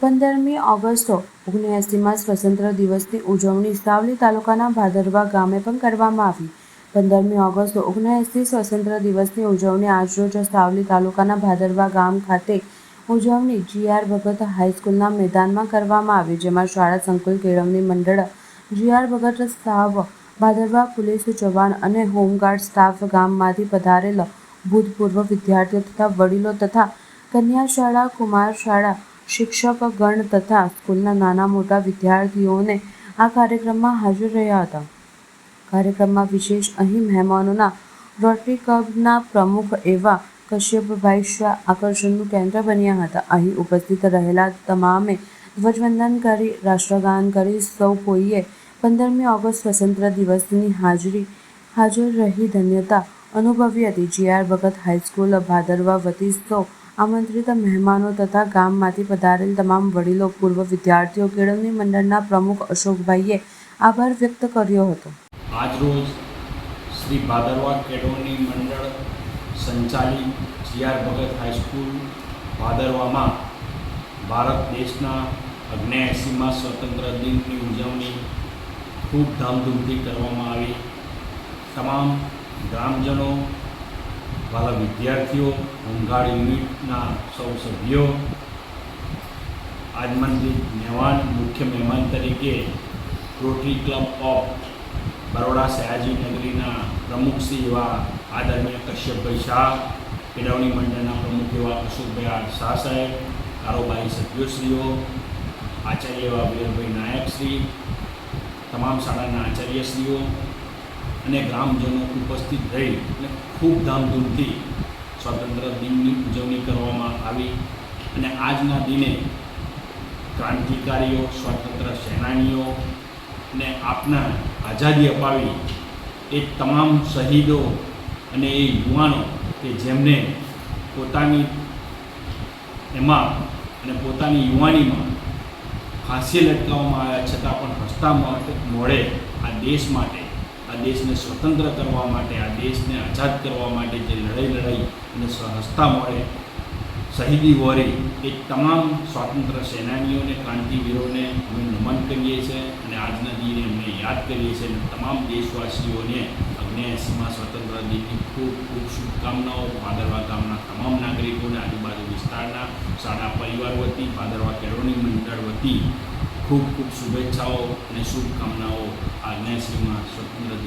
15મી August 1980માં સ્વતંત્ર દિવસની ઉજવણી સાવલી તાલુકાના ભાદરવા ગામે પણ કરવામાં આવી. 15મી ઓગસ્ટ 1980 સ્વતંત્ર દિવસની ઉજવણી આજરોજ સાવલી તાલુકાના ભાદરવા ગામ ખાતે ઉજવણી G.R. ભગત હાઈસ્કૂલના મેદાનમાં કરવામાં આવી, જેમાં શાળા સંકુલ કેળવણી મંડળ, G.R. ભગત સાહેબ, ભાદરવા પોલીસ જવાન અને હોમગાર્ડ સ્ટાફ, ગામમાંથી પધારેલ ભૂતપૂર્વ વિદ્યાર્થીઓ તથા વડીલો તથા કન્યા શાળા, કુમાર શાળા શિક્ષક ગણ તથા સ્કૂલના નાના મોટા વિદ્યાર્થીઓને આ કાર્યક્રમમાં હાજર રહ્યા હતા. કાર્યક્રમમાં વિશેષ અહીં મહેમાનોના રોટરી ક્લબના પ્રમુખ એવા કશ્યપભાઈ શાહ આકર્ષણનું કેન્દ્ર બન્યા હતા. અહીં ઉપસ્થિત રહેલા તમામે ધ્વજવંદન કરી રાષ્ટ્રગાન કરી સૌ કોઈએ 15મી ઓગસ્ટ સ્વતંત્ર દિવસની હાજર રહી ધન્યતા અનુભવી હતી. G.R. ભગત હાઈસ્કૂલ ભાદરવા વતી સૌ આમંત્રિત મહેમાનો તથા ગામમાંથી પધારેલ તમામ વડીલો, પૂર્વ વિદ્યાર્થીઓ, કેળવણી મંડળના પ્રમુખ અશોકભાઈએ આભાર વ્યક્ત કર્યો હતો. આજરોજ શ્રી ભાદરવા કેળવણી મંડળ સંચાલિત G.R. ભગત હાઈસ્કૂલ ભાદરવામાં ભારત દેશના 79માં સ્વતંત્ર દિનની ઉજવણી ખૂબ ધામધૂમથી કરવામાં આવી. તમામ ગ્રામજનો, વાલા વિદ્યાર્થીઓ, હોમગાર્ડ યુનિટના સૌ સભ્યો, આમંત્રિત મુખ્ય મહેમાન તરીકે rotary club of Baroda Sayaji નગરીના પ્રમુખ શ્રી એવા આદરણીય કશ્યપભાઈ શાહ, કેળવણી મંડળના પ્રમુખ એવા અશોકભાઈ શાહ સાહેબ, કારોબારી સભ્યોશ્રીઓ, આચાર્ય એવા વીરભાઈ નાયકશ્રી, તમામ શાળાના આચાર્યશ્રીઓ અને ગ્રામજનો ઉપસ્થિત રહી અને ખૂબ ધામધૂમથી સ્વતંત્ર દિનની ઉજવણી કરવામાં આવી. અને આજના દિને ક્રાંતિકારીઓ, સ્વતંત્ર સેનાનીઓ અને આપના આઝાદી અપાવી એ તમામ શહીદો અને એ યુવાનો કે જેમને પોતાની યુવાનીમાં ફાંસી લટકાવવામાં આવ્યા છતાં પણ હસતા મોઢે આ દેશ માટે, આ દેશને સ્વતંત્ર કરવા માટે, આ દેશને આઝાદ કરવા માટે જે લડાઈ અને હસતા મોઢે શહીદી વહોરી એ તમામ સ્વાતંત્ર્ય સેનાનીઓને, ક્રાંતિવીરોને અમે નમન કરીએ છીએ અને આજના દિને અમને યાદ કરીએ છીએ. અને તમામ દેશવાસીઓને 79માં સ્વતંત્ર દિનની ખૂબ ખૂબ શુભકામનાઓ. ભાદરવા ગામના તમામ નાગરિકોને, આજુબાજુ વિસ્તારના શાળા પરિવાર વતી, ભાદરવા કેળવણી મંડળ વતી ખૂબ ખૂબ શુભેચ્છાઓ અને શુભકામનાઓ. આ 79માં સ્વતંત્ર